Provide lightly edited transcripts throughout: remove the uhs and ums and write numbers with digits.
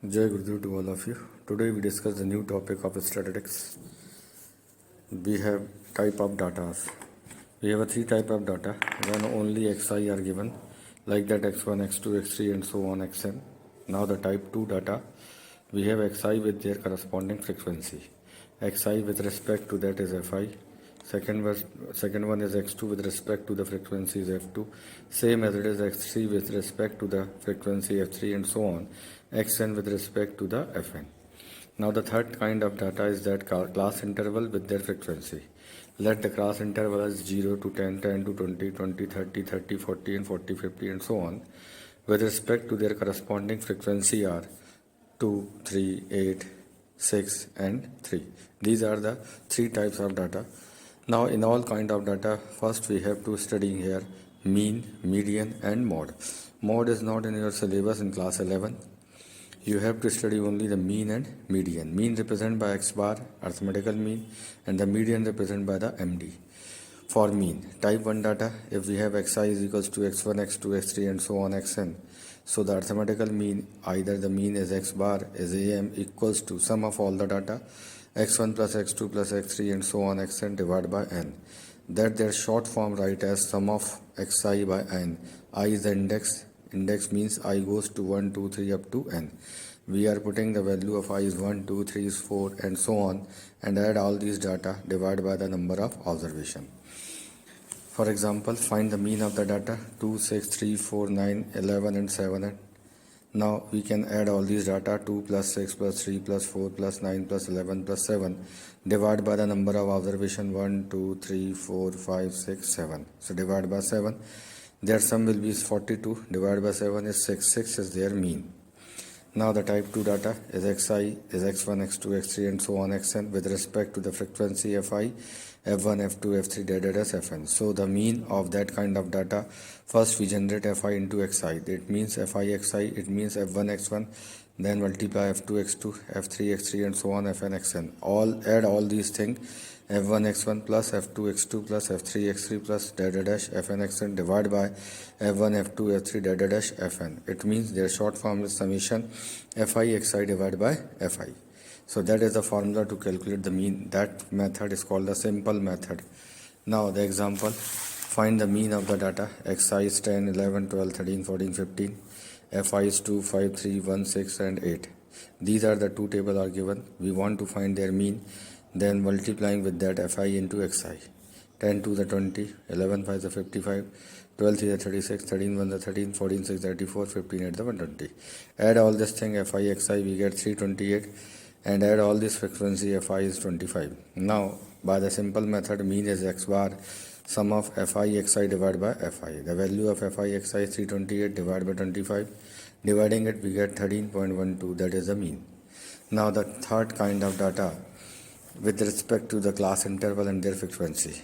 Jai Gurudev to all of you. Today we discuss the new topic of statistics. We have type of data. We have a three type of data when only xi are given, like that x1, x2, x3 and so on xn. Now the type 2 data, we have xi with their corresponding frequency. Xi with respect to that is fi. Second one is x2 with respect to the frequency is f2. Same as it is x3 with respect to the frequency f3 and so on. Xn with respect to the fn. Now the third kind of data is that class interval with their frequency. Let the class interval as 0 to 10, 10 to 20, 20, 30, 30, 40 and 40, 50 and so on. With respect to their corresponding frequency are 2, 3, 8, 6 and 3. These are the three types of data. Now in all kind of data, first we have to study here mean, median and mode. Mode is not in your syllabus in class 11. You have to study only the mean and median. Mean represented by x bar, arithmetical mean, and the median represented by the MD. For mean, type 1 data, if we have xi is equals to x1, x2, x3 and so on xn, so the arithmetical mean, either the mean is x bar is am equals to sum of all the data, x1 plus x2 plus x3 and so on xn divided by n. That their short form write as sum of xi by n. I is the index. Index means I goes to 1, 2, 3 up to n. We are putting the value of I is 1, 2, 3 is 4 and so on, and add all these data divided by the number of observation. For example, find the mean of the data 2, 6, 3, 4, 9, 11 and 7. Now we can add all these data 2 plus 6 plus 3 plus 4 plus 9 plus 11 plus 7 divided by the number of observation 1, 2, 3, 4, 5, 6, 7. So divide by 7. Their sum will be 42, divided by 7 is 6, 6 is their mean. Now the type 2 data is xi, is x1, x2, x3 and so on xn with respect to the frequency fi, f1, f2, f3, fn. So the mean of that kind of data, first we generate fi into xi. It means fi xi, it means f1 x1, then multiply f2 x2, f3 x3 and so on fn xn. Add all these things, f1 x1 plus f2 x2 plus f3 x3 plus fn xn divided by f1 f2 f3 fn. It means their short form is summation fi xi divided by fi. So that is the formula to calculate the mean. That method is called the simple method. Now the example, find the mean of the data. Xi is 10, 11, 12, 13, 14, 15. Fi is 2, 5, 3, 1, 6 and 8. These are the two tables are given. We want to find their mean. Then multiplying with that fi into xi. 10 to the 20, 11 5 the 55, 12 3 the 36, 13 1 the 13, 14 6 34, 15 8 the 120. Add all this thing fi xi, we get 328, and add all this frequency fi is 25. Now by the simple method, mean is x bar, sum of fi xi divided by fi. The value of fi xi is 328 divided by 25. Dividing it, we get 13.12, that is the mean. Now the third kind of data with respect to the class interval and their frequency.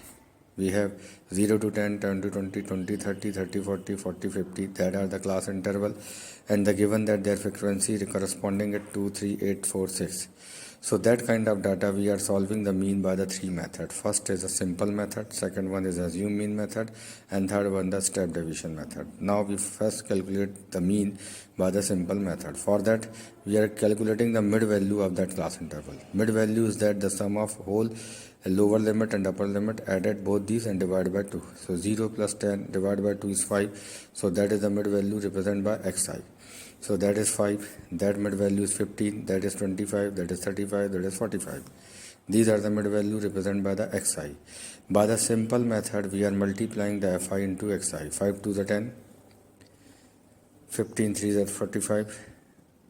We have 0 to 10, 10 to 20, 20, 30, 30, 40, 40, 50. That are the class interval, and the given that their frequency corresponding at 2, 3, 8, 4, 6. So that kind of data we are solving the mean by the three method. First is a simple method, second one is assume mean method, and third one the step deviation method. Now we first calculate the mean by the simple method. For that we are calculating the mid value of that class interval. Mid value is that the sum of whole lower limit and upper limit, added both these and divided by 2. So 0 plus 10 divided by 2 is 5. So that is the mid value represented by xi. So that is 5, that mid value is 15, that is 25, that is 35, that is 45. These are the mid value represented by the xi. By the simple method, we are multiplying the fi into xi. 5 to the 10, 15 3 is 45,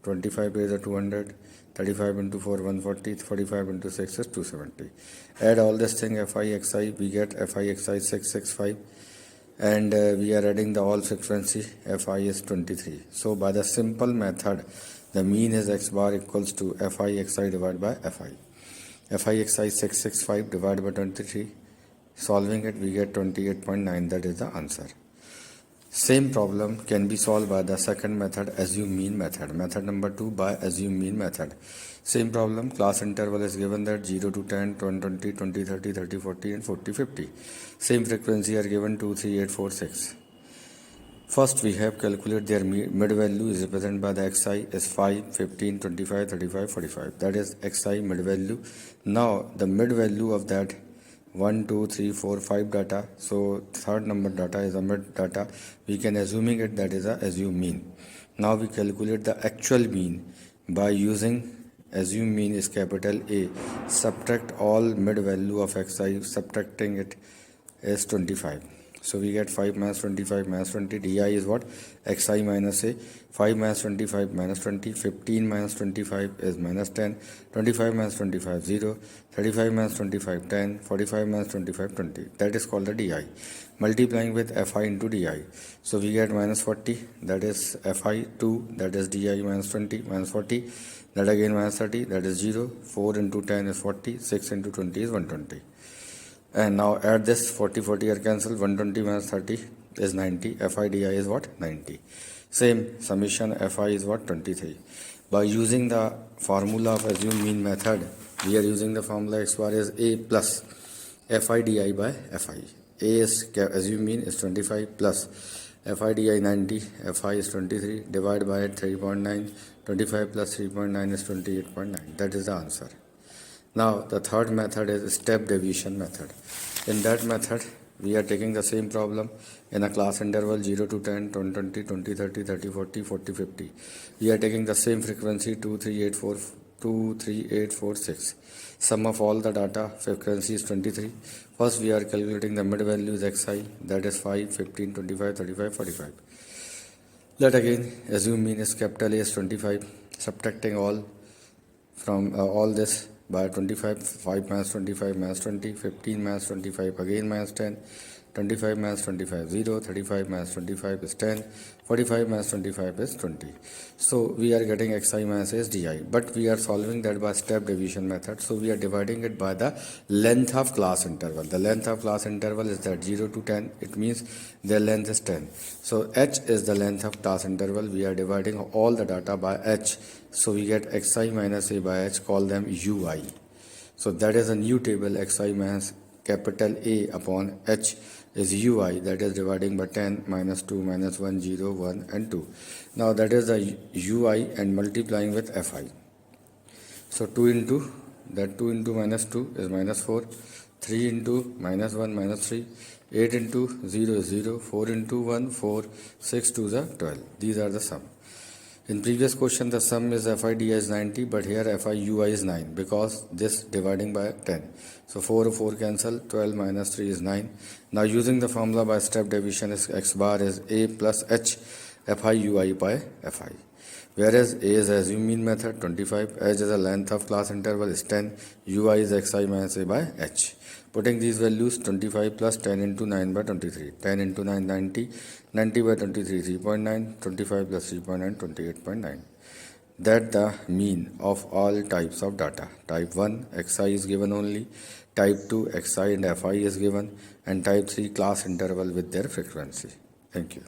25 is 200, 35 into 4 140, 45 into 6 is 270. Add all this thing fi xi, we get fi xi 665. And we are adding the all frequency fi is 23. So by the simple method, the mean is x bar equals to fi xi divided by fi. Fi xi 665 divided by 23. Solving it, we get 28.9. That is the answer. Same problem can be solved by the second method, assume mean method. Method number 2 by assume mean method. Same problem, class interval is given that 0 to 10, 20, 20, 30, 30, 40 and 40, 50. Same frequency are given 2, 3, 8, 4, 6. First, we have calculated their mid value is represented by the xi is 5, 15, 25, 35, 45. That is xi mid value. Now, the mid value of that 1, 2, 3, 4, 5 data. So, third number data is a mid data. We can assuming it that is a assume mean. Now, we calculate the actual mean by using assume mean is capital A. Subtract all mid value of xi, subtracting it is 25. So we get 5 minus 25 minus 20. Di is what? Xi minus A. 5 minus 25 minus 20. 15 minus 25 is minus 10. 25 minus 25 0. 35 minus 25 10. 45 minus 25 20. That is called the Di. Multiplying with Fi into Di. So we get minus 40. That is Fi 2. That is Di minus 20 minus 40. That again minus 30. That is 0. 4 into 10 is 40. 6 into 20 is 120. And now add this 40 are cancelled. 120 minus 30 is 90. Fi di is what? 90. Same summation Fi is what? 23. By using the formula of assume mean method, we are using the formula x bar is A plus Fi di by Fi. A is assume mean is 25 plus Fi di 90. Fi is 23. Divide by 3.9. 25 plus 3.9 is 28.9. That is the answer. Now the third method is step deviation method. In that method, we are taking the same problem in a class interval 0 to 10, 20, 20, 20, 30, 30, 40, 40, 50. We are taking the same frequency 2, 3, 8, 4, 2, 3, 8, 4, 6. Sum of all the data frequency is 23. First, we are calculating the mid value is xi, that is 5, 15, 25, 35, 45. Let again assume mean is capital A is 25. Subtracting all from all this by 25, 5 minus 25 minus 20, 15 minus 25 again minus 10, 25 minus 25 0, 35 minus 25 is 10, 45 minus 25 is 20. So we are getting xi minus s di, but we are solving that by step division method. So we are dividing it by the length of class interval. The length of class interval is that 0 to 10. It means their length is 10. So h is the length of class interval. We are dividing all the data by h. So we get xi minus a by h, call them ui. So that is a new table. Xi minus capital A upon h is ui, that is dividing by 10 minus 2 minus 1 0 1 and 2. Now that is the ui and multiplying with fi. So 2 into that 2 into minus 2 is minus 4, 3 into minus 1 minus 3, 8 into 0 is 0, 4 into 1 4, 6 to the 12. These are the sum. In previous question the sum is Fi di is 90, but here Fi ui is 9 because this dividing by 10. So 4 cancel, 12 minus 3 is 9. Now using the formula by step division is x bar is A plus h Fi ui by Fi. Whereas A is assume mean method 25, h is the length of class interval is 10, ui is xi minus a by h. Putting these values 25 plus 10 into 9 by 23. 10 into 9 90, 90 by 23 3.9, 25 plus 3.9 28.9. That the mean of all types of data. Type 1 xi is given only, type 2 xi and fi is given, and type 3 class interval with their frequency. Thank you.